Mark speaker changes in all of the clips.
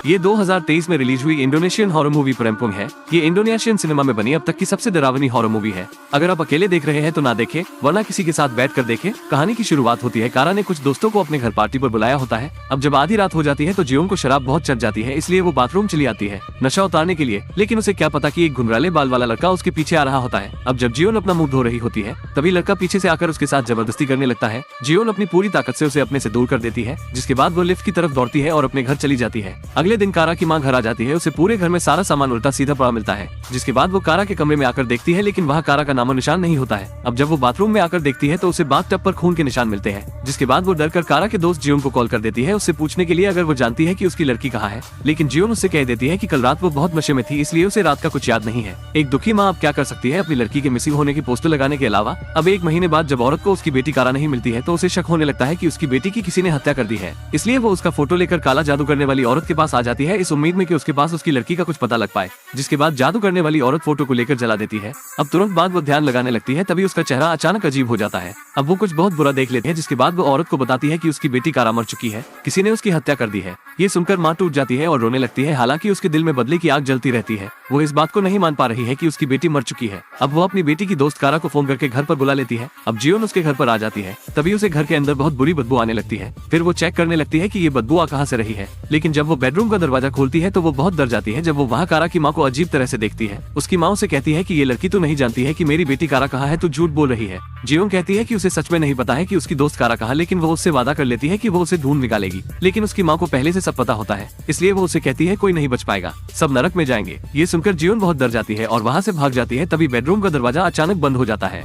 Speaker 1: ये 2023 में रिलीज हुई इंडोनेशियन हॉरर मूवी प्रेम्पुंग है। ये इंडोनेशियन सिनेमा में बनी अब तक की सबसे डरावनी हॉरर मूवी है। अगर आप अकेले देख रहे हैं तो ना देखें, वरना किसी के साथ बैठ कर देखें। कहानी की शुरुआत होती है, कारा ने कुछ दोस्तों को अपने घर पार्टी पर बुलाया होता है। अब जब आधी रात हो जाती है तो जियोंग को शराब बहुत चढ़ जाती है, इसलिए वो बाथरूम चली आती है नशा उतारने के लिए। लेकिन उसे क्या पता कि एक घुंघराले बाल वाला लड़का उसके पीछे आ रहा होता है। अब जब जियोन अपना मुंह धो रही होती है तभी लड़का पीछे से आकर उसके साथ जबरदस्ती करने लगता है। जियोन अपनी पूरी ताकत से उसे अपने से दूर कर देती है, जिसके बाद वो लिफ्ट की तरफ दौड़ती है और अपने घर चली जाती है। अगले दिन कारा की मां घर आ जाती है। उसे पूरे घर में सारा सामान उल्टा सीधा पड़ा मिलता है, जिसके बाद वो कारा के कमरे में आकर देखती है, लेकिन वहाँ कारा का नामो निशान नहीं होता है। अब जब वो बाथरूम में आकर देखती है तो उसे बाथटब पर खून के निशान मिलते हैं, जिसके बाद वो डरकर कारा के दोस्त जियोन को कॉल कर देती है उससे पूछने के लिए अगर वो जानती है कि उसकी लड़की कहाँ है। लेकिन जियोन उससे कह देती है कि कल रात वो बहुत नशे में थी, इसलिए उसे रात का कुछ याद नहीं है। एक दुखी माँ अब क्या कर सकती है अपनी लड़की के मिसिंग होने की पोस्टर लगाने के अलावा। अब एक महीने बाद जब औरत को उसकी बेटी कारा नहीं मिलती है तो उसे शक होने लगता है कि उसकी बेटी की किसी ने हत्या कर दी है। इसलिए वो उसका फोटो लेकर काला जादू करने वाली औरत के पास आ जाती है, इस उम्मीद में कि उसके पास उसकी लड़की का कुछ पता लग पाए। जिसके बाद जादू करने वाली औरत फोटो को लेकर जला देती है। अब तुरंत बाद वो ध्यान लगाने लगती है, तभी उसका चेहरा अचानक अजीब हो जाता है। अब वो कुछ बहुत बुरा देख लेते हैं, जिसके बाद वो औरत को बताती है कि उसकी बेटी कारा मर चुकी है, किसी ने उसकी हत्या कर दी है। ये सुनकर माँ टूट जाती है और रोने लगती है। हालांकि उसके दिल में बदले की आग जलती रहती है। वो इस बात को नहीं मान पा रही है कि उसकी बेटी मर चुकी है। अब वो अपनी बेटी की दोस्त कारा को फोन करके घर पर बुला लेती है। अब जियोन उसके घर पर आ जाती है, तभी उसे घर के अंदर बहुत बुरी बदबू आने लगती है। फिर वो चेक करने लगती है कि ये बदबू आ कहाँ से रही है। लेकिन जब वो बेडरूम का दरवाजा खोलती है तो वो बहुत डर जाती है जब वो वहाँ कारा की माँ को अजीब तरह से देखती है। उसकी माँ उसे कहती है कि ये लड़की तो नहीं जानती है कि मेरी बेटी कारा कहाँ है, तो झूठ बोल रही है। जियोंग कहती है कि उसे सच में नहीं पता है कि उसकी दोस्त कारा कहाँ, लेकिन वो उससे वादा कर लेती है कि वो उसे ढूंढ निकालेगी। लेकिन उसकी माँ को पहले से सब पता होता है, इसलिए वो उसे कहती है कोई नहीं बच पाएगा, सब नरक में जाएंगे। ये सुनकर जियोन बहुत डर जाती है और वहाँ से भाग जाती है। तभी बेडरूम का दरवाजा अचानक बंद हो जाता है।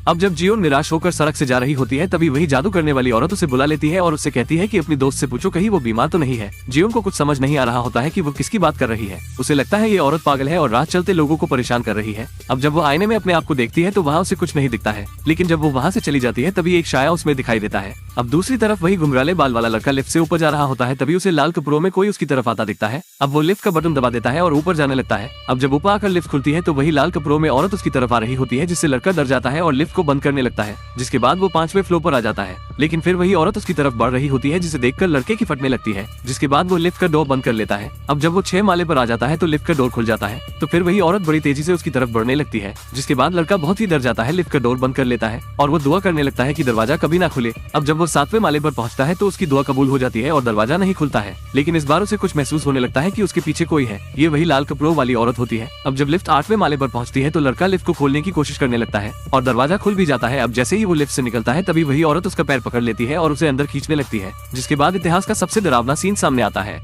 Speaker 1: अब जब जियोन निराश होकर सड़क से जा रही होती है तभी वही जादू करने वाली औरत उसे बुला लेती है और उससे कहती है कि अपनी दोस्त से पूछो कहीं वो बीमार तो नहीं है। जियोन को कुछ समझ नहीं आ रहा होता है कि वो किसकी बात कर रही है। उसे लगता है ये औरत पागल है और राह चलते लोगों को परेशान कर रही है। अब जब वो आईने में अपने आप को देखती है तो वहाँ उसे कुछ नहीं दिखता है, लेकिन जब वो वहाँ से चली जाती है तभी एक साया उसमें दिखाई देता है। अब दूसरी तरफ वही घुंघराले बाल वाला लड़का लिफ्ट से ऊपर जा रहा होता है, तभी उसे लाल कपड़ों में कोई उसकी तरफ आता दिखता है। अब वो लिफ्ट का बटन दबा देता है और ऊपर जाने लगता है। अब जब ऊपर आकर लिफ्ट खुलती है तो वही लाल कपड़ों में औरत उसकी तरफ आ रही होती है, जिससे लड़का डर जाता है और लिफ्ट को बंद करने लगता है। जिसके बाद वो 5वें फ्लोर पर आ जाता है, लेकिन फिर वही औरत उसकी तरफ बढ़ रही होती है, जिसे देखकर लड़के की फटने लगती है। जिसके बाद वो लिफ्ट का डोर बंद कर लेता है। अब जब वो 6 माले पर आ जाता है तो लिफ्ट का डोर खुल जाता है, तो फिर वही औरत बड़ी तेजी से उसकी तरफ बढ़ने लगती है। जिसके बाद लड़का बहुत ही डर जाता है, लिफ्ट का डोर बंद कर लेता है और वो दुआ करने लगता है कि दरवाजा कभी ना खुले। अब जब वो 7वें माले पर पहुंचता है तो उसकी दुआ कबूल हो जाती है और दरवाजा नहीं खुलता है। लेकिन इस बार उसे कुछ महसूस होने लगता है कि उसके पीछे कोई है। ये वही लाल कपड़ों वाली औरत होती है। अब जब लिफ्ट 8वें माले पर पहुंचती है तो लड़का लिफ्ट को खोलने की कोशिश करने लगता है और दरवाजा खुल भी जाता है। अब जैसे ही वो लिफ्ट से निकलता है तभी वही औरत उसका पैर पकड़ लेती है और उसे अंदर खींचने लगती है। जिसके बाद इतिहास का सबसे डरावना सीन सामने आता है।